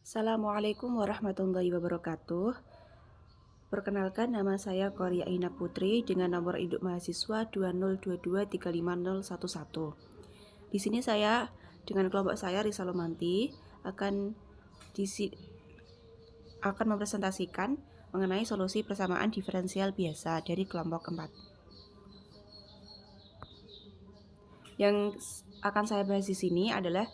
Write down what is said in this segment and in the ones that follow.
Assalamualaikum warahmatullahi wabarakatuh. Perkenalkan, nama saya Korea Ina Putri dengan nomor induk mahasiswa 2022350111. Di sini saya dengan kelompok saya Rizalomanti akan mempresentasikan mengenai solusi persamaan diferensial biasa dari kelompok 4. Yang akan saya bahas di sini adalah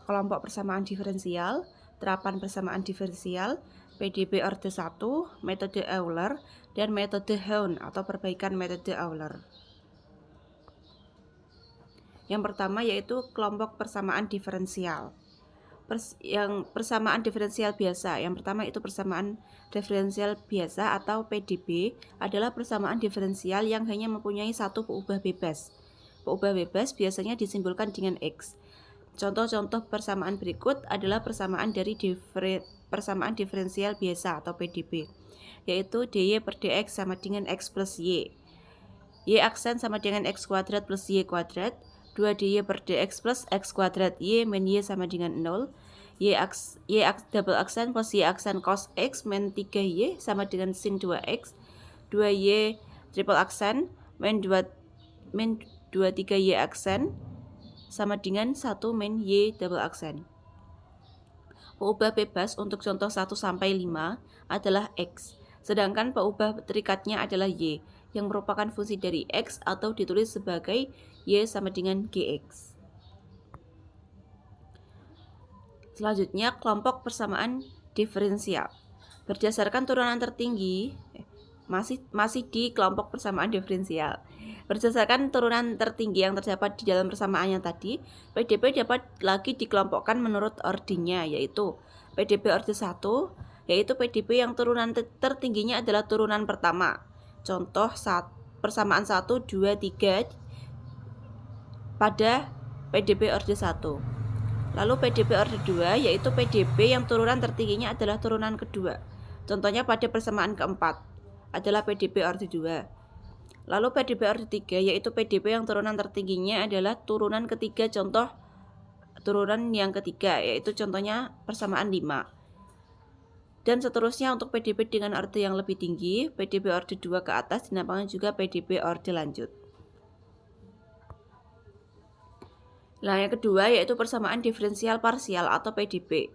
kelompok persamaan diferensial, terapan persamaan diferensial, PDB orde 1, metode Euler, dan metode Hahn atau perbaikan metode Euler. Yang pertama yaitu kelompok persamaan diferensial. Yang persamaan diferensial biasa. Yang pertama itu persamaan diferensial biasa atau PDB adalah persamaan diferensial yang hanya mempunyai satu peubah bebas. Peubah bebas biasanya disimbolkan dengan X. Contoh-contoh persamaan berikut adalah persamaan dari persamaan diferensial biasa atau PDB, yaitu dy per dx sama dengan x plus y. Y aksen sama dengan x kuadrat plus y kuadrat. 2 dy per dx plus x kuadrat y min y sama dengan 0. Y double aksen plus y aksen cos x min 3y sama dengan sin 2x. 2y triple aksen min 3y aksen sama dengan 1 min y double aksen. Peubah bebas untuk contoh 1 sampai 5 adalah x, sedangkan peubah terikatnya adalah y, yang merupakan fungsi dari x atau ditulis sebagai y sama dengan gx. Selanjutnya, kelompok persamaan diferensial. Berdasarkan turunan tertinggi, masih di kelompok persamaan diferensial. Berdasarkan turunan tertinggi yang terdapat di dalam persamaannya tadi, PDB dapat lagi dikelompokkan menurut ordenya, yaitu PDB orde 1, yaitu PDB yang turunan tertingginya adalah turunan pertama. Contoh persamaan 1, 2, 3 pada PDB orde 1. Lalu PDB orde 2 yaitu PDB yang turunan tertingginya adalah turunan kedua. Contohnya pada persamaan keempat adalah PDB orde 2. Lalu PDB orde 3 yaitu PDB yang turunan tertingginya adalah turunan ketiga, contoh turunan yang ketiga yaitu contohnya persamaan 5. Dan seterusnya untuk PDB dengan orde yang lebih tinggi, PDB orde 2 ke atas dinamakan juga PDB orde lanjut. Nah, yang kedua yaitu persamaan diferensial parsial atau PDP.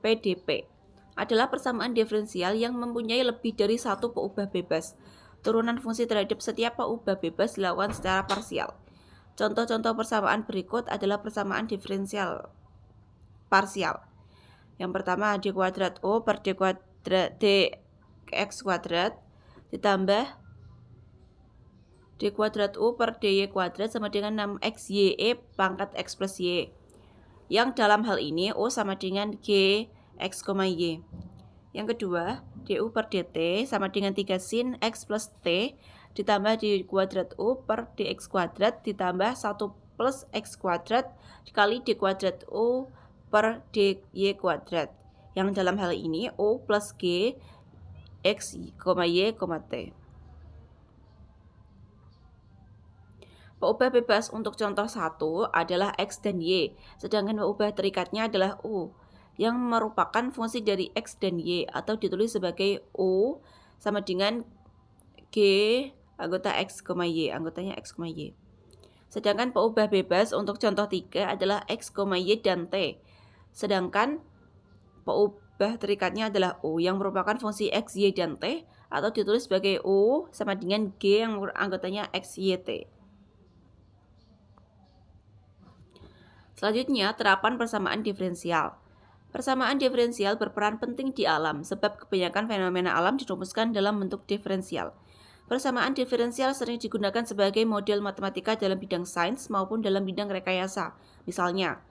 PDP adalah persamaan diferensial yang mempunyai lebih dari satu peubah bebas. Turunan fungsi terhadap setiap peubah bebas dilakukan secara parsial. Contoh-contoh persamaan berikut adalah persamaan diferensial parsial. Yang pertama d kuadrat o per d kuadrat dx kuadrat ditambah d kuadrat u per dy kuadrat sama dengan 6xye pangkat x plus y. Yang dalam hal ini o sama dengan g x, y. Yang kedua, du per dt sama dengan 3 sin x plus t ditambah d kuadrat u per dx kuadrat ditambah 1 plus x kuadrat dikali d kuadrat u per dy kuadrat. Yang dalam hal ini o plus g x, y, t. Peubah bebas untuk contoh 1 adalah x dan y, sedangkan peubah terikatnya adalah u, yang merupakan fungsi dari x dan y atau ditulis sebagai u sama dengan g anggota x, y, anggotanya x, y. Sedangkan peubah bebas untuk contoh 3 adalah x, y, dan t. Sedangkan peubah terikatnya adalah u yang merupakan fungsi x, y, dan t atau ditulis sebagai u sama dengan g yang anggotanya x, y, t. Selanjutnya, terapan persamaan diferensial. Persamaan diferensial berperan penting di alam sebab kebanyakan fenomena alam dirumuskan dalam bentuk diferensial. Persamaan diferensial sering digunakan sebagai model matematika dalam bidang sains maupun dalam bidang rekayasa. Misalnya,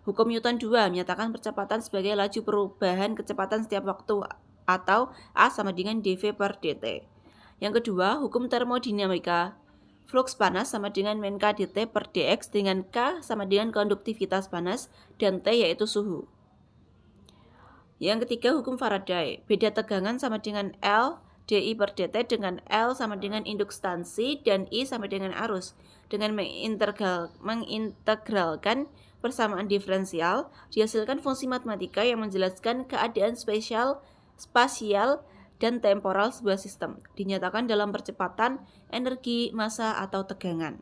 hukum Newton 2 menyatakan percepatan sebagai laju perubahan kecepatan setiap waktu atau A sama dengan dv per dt. Yang kedua, hukum termodinamika. Flux panas sama dengan min K dt per dx dengan K sama dengan konduktivitas panas dan T yaitu suhu. Yang ketiga, hukum Faraday. Beda tegangan sama dengan L di per dt dengan L sama dengan induktansi dan I sama dengan arus. Dengan mengintegralkan persamaan diferensial dihasilkan fungsi matematika yang menjelaskan keadaan spasial, dan temporal sebuah sistem, dinyatakan dalam percepatan, energi, massa, atau tegangan.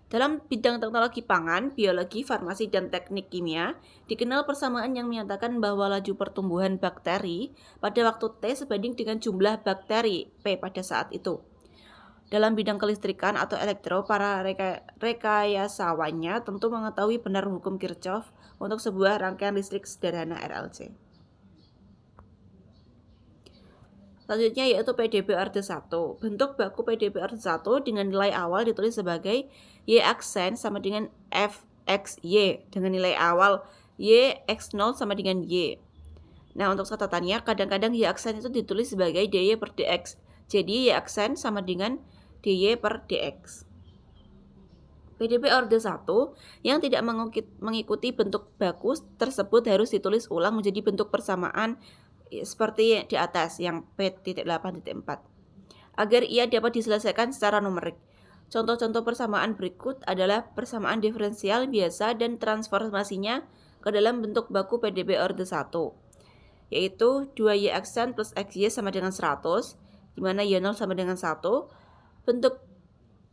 Dalam bidang teknologi pangan, biologi, farmasi, dan teknik kimia, dikenal persamaan yang menyatakan bahwa laju pertumbuhan bakteri pada waktu T sebanding dengan jumlah bakteri P pada saat itu. Dalam bidang kelistrikan atau elektro, para rekayasawannya tentu mengetahui benar hukum Kirchhoff untuk sebuah rangkaian listrik sederhana RLC. Selanjutnya yaitu PDB orde 1. Bentuk baku PDB orde 1 dengan nilai awal ditulis sebagai Y aksen sama dengan Fxy dengan nilai awal Y x0 sama dengan Y. Nah, untuk catatannya kadang-kadang Y aksen itu ditulis sebagai dy per dx. Jadi Y aksen sama dengan dy per dx. PDB orde 1 yang tidak mengikuti bentuk baku tersebut harus ditulis ulang menjadi bentuk persamaan seperti di atas yang P.8.4 agar ia dapat diselesaikan secara numerik. Contoh-contoh persamaan berikut adalah persamaan diferensial biasa dan transformasinya ke dalam bentuk baku PDB orde 1, yaitu 2Y aksen plus XY sama dengan 100, di mana Y0 sama dengan 1. Bentuk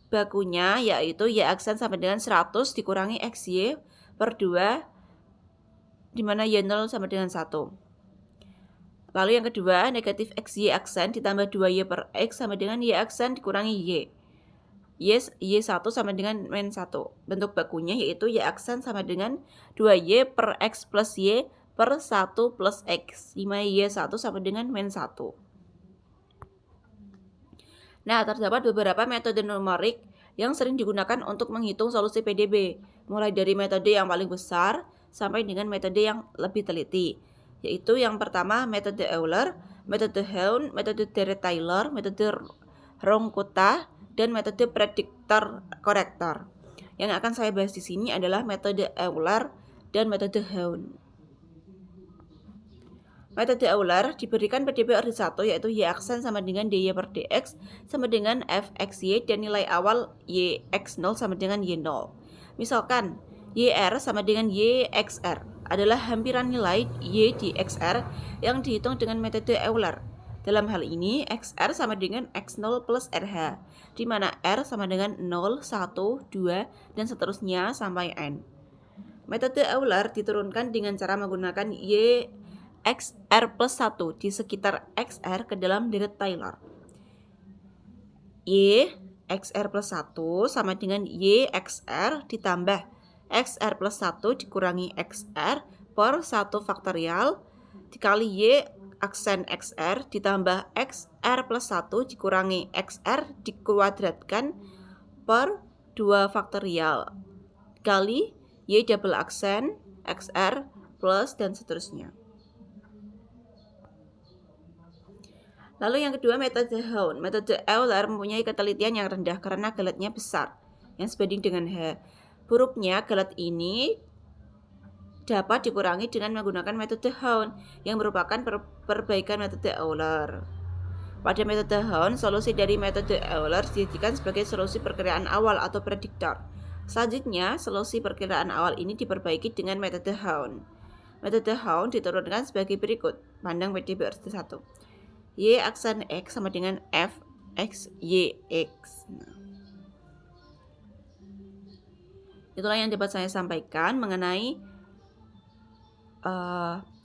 bakunya yaitu Y aksen sama dengan 100 dikurangi XY per 2, di mana Y0 sama dengan 1. Lalu yang kedua, negatif XY aksen ditambah 2Y per X sama dengan Y aksen dikurangi Y. Y1 sama dengan min 1. Bentuk bakunya yaitu Y aksen sama dengan 2Y per X plus Y per 1 plus X. Di mana Y1 sama dengan min 1. Nah, terdapat beberapa metode numerik yang sering digunakan untuk menghitung solusi PDB. Mulai dari metode yang paling besar sampai dengan metode yang lebih teliti. Yaitu yang pertama metode Euler, metode Hahn, metode Deret-Taylor, metode Runge-Kutta, dan metode prediktor korektor. Yang akan saya bahas di sini adalah metode Euler dan metode Hahn. Metode Euler diberikan PDB orde 1 yaitu Y aksen sama dengan dy per dx sama dengan Fxy dan nilai awal Y x0 sama dengan Y0. Misalkan YR sama dengan YXR adalah hampiran nilai Y di XR yang dihitung dengan metode Euler. Dalam hal ini, XR sama dengan X0 plus RH, di mana R sama dengan 0, 1, 2, dan seterusnya sampai N. Metode Euler diturunkan dengan cara menggunakan Y XR plus 1 di sekitar XR ke dalam Deret-Taylor. Y XR plus 1 sama dengan Y XR ditambah XR plus 1 dikurangi XR per 1 faktorial dikali Y aksen XR ditambah XR plus 1 dikurangi XR dikuadratkan per 2 faktorial dikali Y double aksen XR plus dan seterusnya. Lalu yang kedua metode Hahn. Metode Euler mempunyai ketelitian yang rendah karena galetnya besar yang sebanding dengan H. Buruknya galet ini dapat dikurangi dengan menggunakan metode Hahn yang merupakan perbaikan metode Euler. Pada metode Hahn, solusi dari metode Euler dijadikan sebagai solusi perkiraan awal atau prediktor. Selanjutnya, solusi perkiraan awal ini diperbaiki dengan metode Hahn. Metode Hahn diturunkan sebagai berikut. Pandang PDB orde 1. Y aksen X sama dengan F X Y X. Itulah yang dapat saya sampaikan mengenai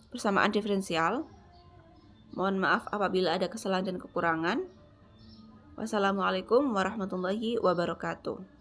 persamaan diferensial. Mohon maaf apabila ada kesalahan dan kekurangan. Wassalamualaikum warahmatullahi wabarakatuh.